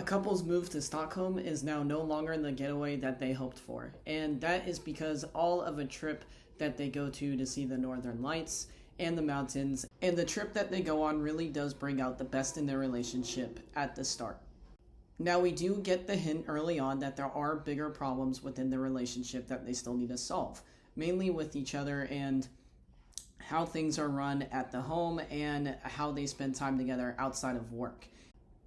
A couple's move to Stockholm is now no longer the getaway that they hoped for, and that is because all of a trip that they go to see the northern lights and the mountains, and the trip that they go on really does bring out the best in their relationship at the start. Now, we do get the hint early on that there are bigger problems within the relationship that they still need to solve, mainly with each other and how things are run at the home and how they spend time together outside of work.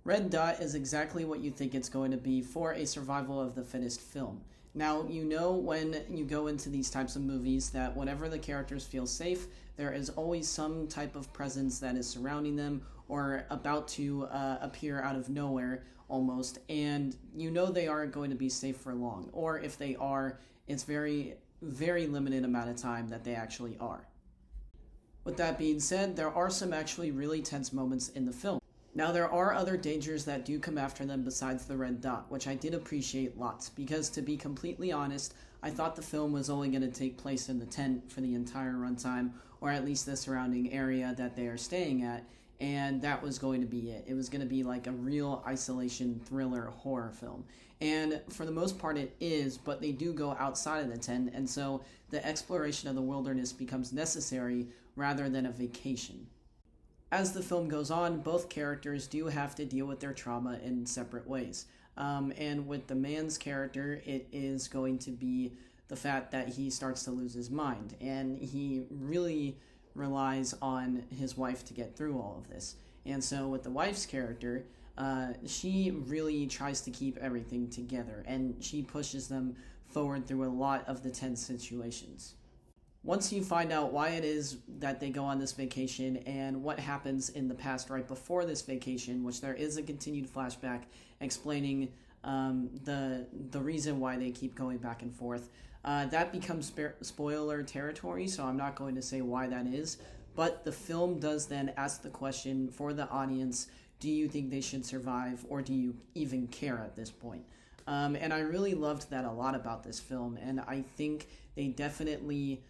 Red Dot is exactly what you think it's going to be for a survival of the fittest film. Now, you know when you go into these types of movies that whenever the characters feel safe, there is always some type of presence that is surrounding them or about to appear out of nowhere almost, and you know they aren't going to be safe for long, or if they are, it's very, very limited amount of time that they actually are. With that being said, there are some actually really tense moments in the film. Now, there are other dangers that do come after them besides the red dot, which I did appreciate lots, because to be completely honest, I thought the film was only going to take place in the tent for the entire runtime, or at least the surrounding area that they are staying at, and that was going to be it. It was going to be like a real isolation thriller horror film. And for the most part it is, but they do go outside of the tent, and so the exploration of the wilderness becomes necessary rather than a vacation. As the film goes on, both characters do have to deal with their trauma in separate ways. And with the man's character, it is going to be the fact that he starts to lose his mind, and he really relies on his wife to get through all of this. And so with the wife's character, she really tries to keep everything together, and she pushes them forward through a lot of the tense situations. Once you find out why it is that they go on this vacation and what happens in the past right before this vacation, which there is a continued flashback explaining the reason why they keep going back and forth, that becomes spoiler territory, so I'm not going to say why that is. But the film does then ask the question for the audience, do you think they should survive, or do you even care at this point? And I really loved that a lot about this film, and I think they definitely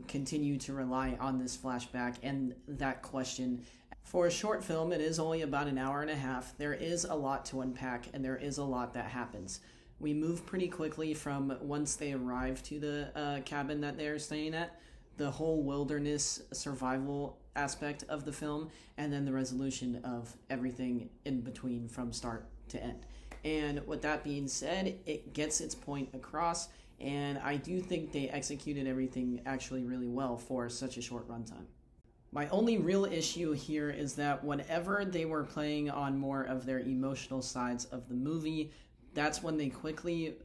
continue to rely on this flashback and that question. For a short film, it is only about an hour and a half. There is a lot to unpack, and there is a lot that happens. We move pretty quickly from once they arrive to the cabin that they're staying at, the whole wilderness survival aspect of the film, and then the resolution of everything in between from start to end. And with that being said, it gets its point across, and I do think they executed everything actually really well for such a short runtime. My only real issue here is that whenever they were playing on more of their emotional sides of the movie, that's when they quickly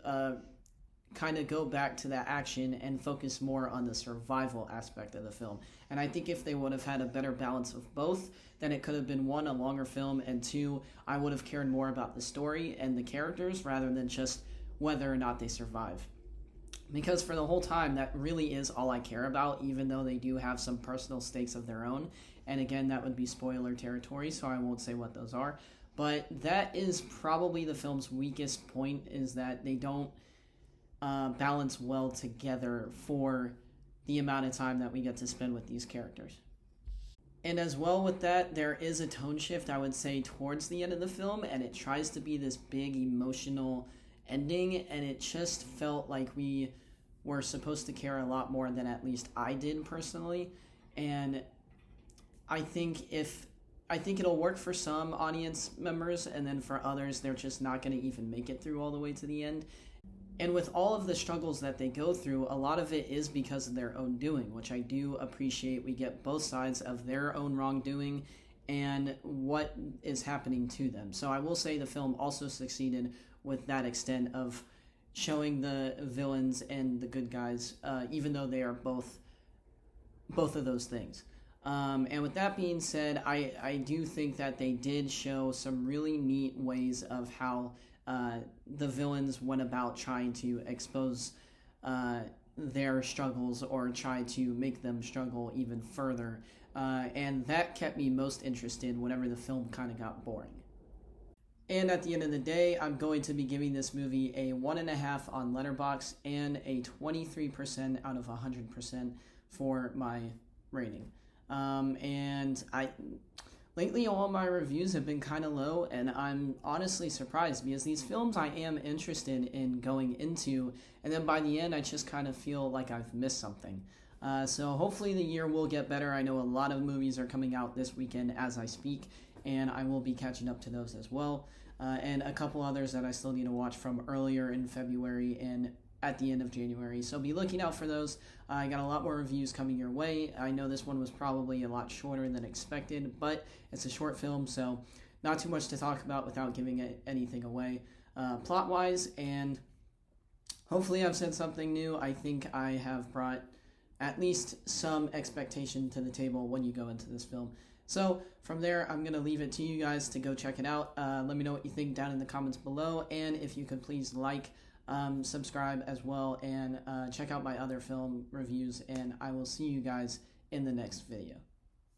kind of go back to that action and focus more on the survival aspect of the film. And I think if they would have had a better balance of both, then it could have been, one, a longer film, and two, I would have cared more about the story and the characters rather than just whether or not they survive. Because for the whole time, that really is all I care about, even though they do have some personal stakes of their own. And again, that would be spoiler territory, so I won't say what those are. But that is probably the film's weakest point, is that they don't balance well together for the amount of time that we get to spend with these characters. And as well with that, there is a tone shift, I would say, towards the end of the film, and it tries to be this big emotional ending, and it just felt like we were supposed to care a lot more than at least I did personally. And I think it'll work for some audience members, and then for others, they're just not going to even make it through all the way to the end. And with all of the struggles that they go through, a lot of it is because of their own doing, which I do appreciate. We get both sides of their own wrongdoing and what is happening to them. So I will say the film also succeeded with that extent of showing the villains and the good guys, even though they are both of those things. And with that being said, I do think that they did show some really neat ways of how the villains went about trying to expose their struggles or try to make them struggle even further. And that kept me most interested whenever the film kind of got boring. And at the end of the day, I'm going to be giving this movie a 1.5 on Letterboxd and a 23% out of 100% for my rating. And lately all my reviews have been kind of low, and I'm honestly surprised because these films I am interested in going into, and then by the end I just kind of feel like I've missed something. So hopefully the year will get better. I know a lot of movies are coming out this weekend as I speak, and I will be catching up to those as well. And a couple others that I still need to watch from earlier in February and at the end of January. So be looking out for those. I got a lot more reviews coming your way. I know this one was probably a lot shorter than expected, but it's a short film, so not too much to talk about without giving anything away plot-wise. And hopefully I've said something new. I think I have brought at least some expectation to the table when you go into this film. So from there, I'm going to leave it to you guys to go check it out. Let me know what you think down in the comments below, and if you could please subscribe as well, and check out my other film reviews, and I will see you guys in the next video.